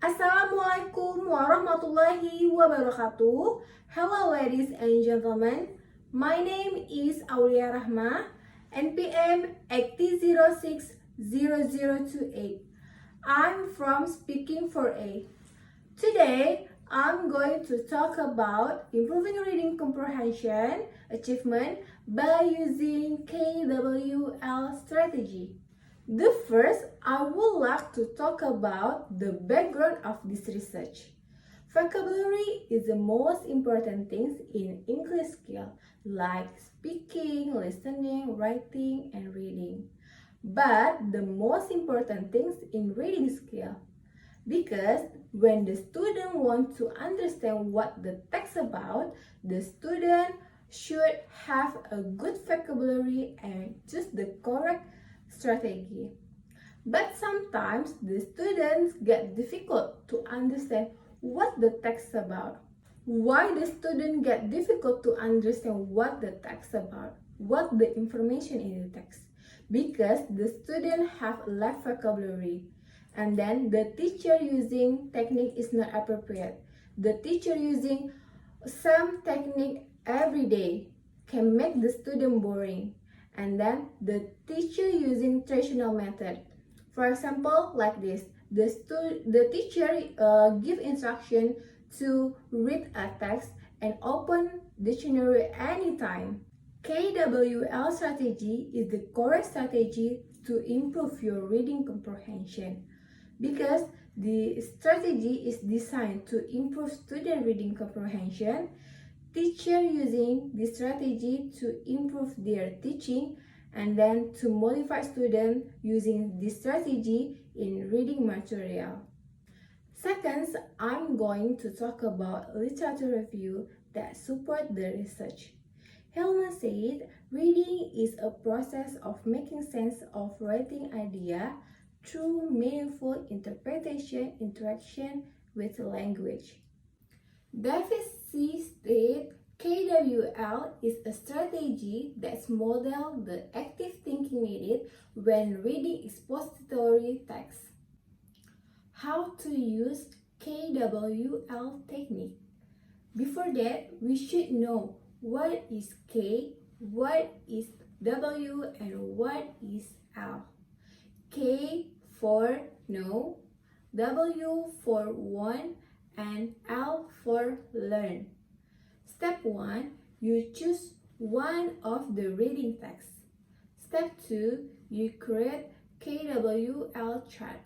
Assalamualaikum warahmatullahi wabarakatuh. Hello ladies and gentlemen. My name is Aulya Rahma, NPM 80060028. I'm from Speaking for A. Today, I'm going to talk about improving reading comprehension achievement by using KWL strategy. The first, I would like to talk about the background of this research. Vocabulary is the most important things in English skill, like speaking, listening, writing, and reading. But the most important things in reading skill, because when the student wants to understand what the text about, the student should have a good vocabulary and choose the correct strategy. But sometimes the students get difficult to understand what the text about. Why the student get difficult to understand what the text about? What the information in the text? Because the student have lack vocabulary, and then the teacher using technique is not appropriate. The teacher using some technique every day can make the student boring, and then the teacher using traditional method. For example, like this, the teacher give instruction to read a text and open dictionary anytime. KWL strategy is the correct strategy to improve your reading comprehension, because the strategy is designed to improve student reading comprehension. Teacher using this strategy to improve their teaching, and then to motivate students using this strategy in reading material. Second, I'm going to talk about literature review that support the research. Hellman said, reading is a process of making sense of writing idea through meaningful interpretation, interaction with language. Davis C. stated, KWL is a strategy that models the active thinking needed when reading expository text. How to use KWL technique? Before that, we should know what is K, what is W, and what is L. K for know, W for want, and L for learn. Step 1, you choose one of the reading texts. Step 2, you create KWL chart.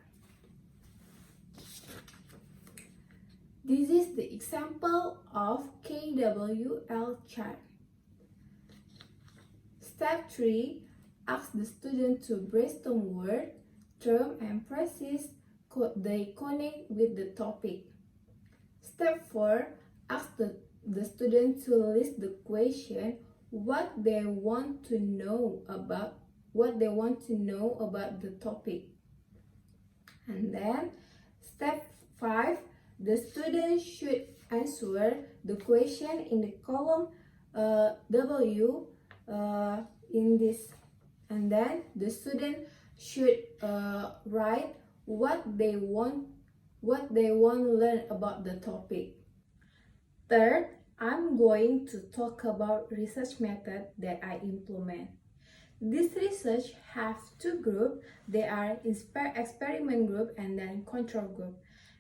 This is the example of KWL chart. Step 3, ask the student to brainstorm word, term, and phrases they connect with the topic. Step 4, ask the student to list the question what they want to know about the topic. And then step 5, the student should answer the question in the column W in this, and then the student should write what they want to learn about the topic. Third, I'm going to talk about research method that I implement. This research has two groups. They are experiment group and then control group.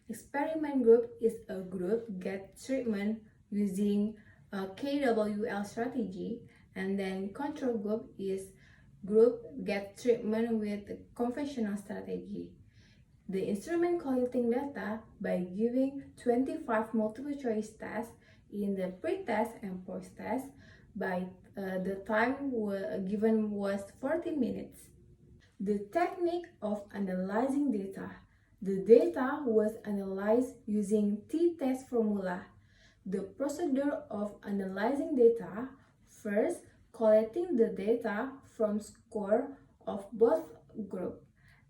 Experiment group is a group get treatment using a KWL strategy, and then control group is group get treatment with the conventional strategy. The instrument collecting data by giving 25 multiple choice tests in the pre-test and post-test. By the time given was 40 minutes. The technique of analyzing data. The data was analyzed using t-test formula. The procedure of analyzing data: first, collecting the data from score of both groups,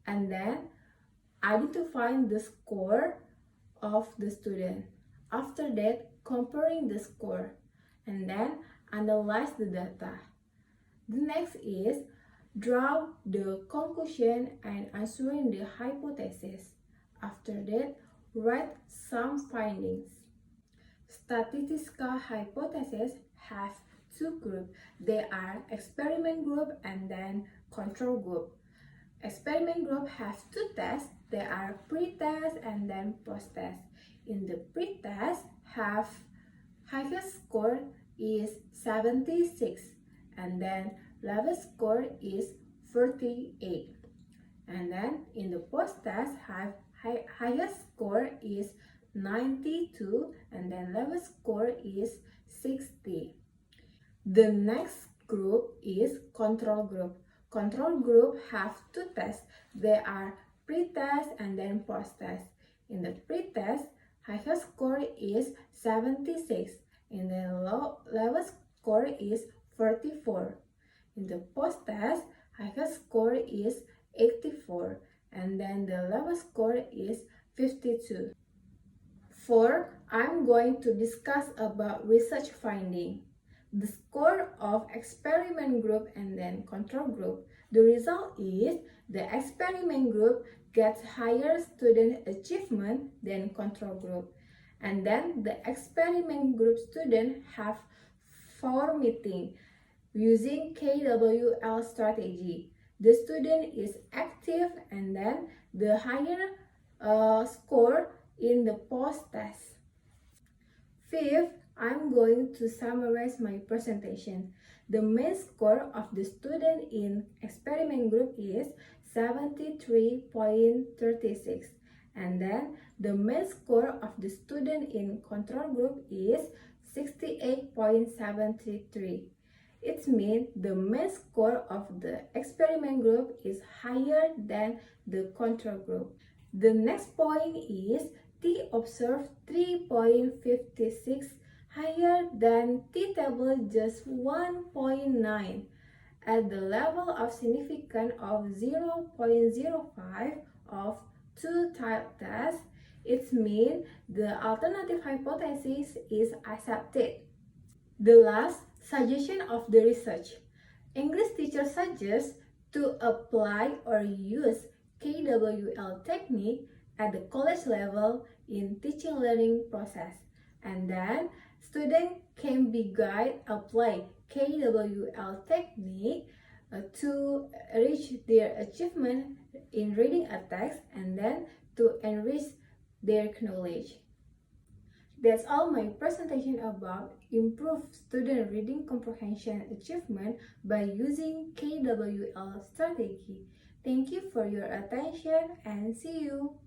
and then identifying the score of the student. After that, comparing the score, and then analyze the data. The next is draw the conclusion and answering the hypothesis. After that, write some findings. Statistical hypotheses have two groups. They are experiment group and then control group. Experiment group has two tests. They are pre-test and then post-test. In the pre-test, highest score is 76 and then lowest score is 48. And then in the post-test, highest score is 92 and then lowest score is 60. The next group is control group. Control group have two tests. They are pre-test and then post-test. In the pre-test, highest score is 76 and the lowest score is 44. In the post-test, highest score is 84 and then the lowest score is 52. Fourth, I'm going to discuss about research finding. The score of experiment group and then control group. The result is the experiment group gets higher student achievement than control group. And then the experiment group students have 4 meetings using KWL strategy. The student is active and then the higher score in the post-test. Fifth, I'm going to summarize my presentation. The main score of the student in experiment group is 73.36 and then the main score of the student in control group is 68.73. It means the main score of the experiment group is higher than the control group. The next point is T observed 3.56 higher than T table just 1.9 at the level of significance of 0.05 of two type tests. It means the alternative hypothesis is accepted. The last suggestion of the research. English teachers suggest to apply or use KWL technique at the college level in teaching learning process, and then students can be guided apply KWL technique to reach their achievement in reading a text and then to enrich their knowledge. That's all my presentation about improve student reading comprehension achievement by using KWL strategy. Thank you for your attention and see you.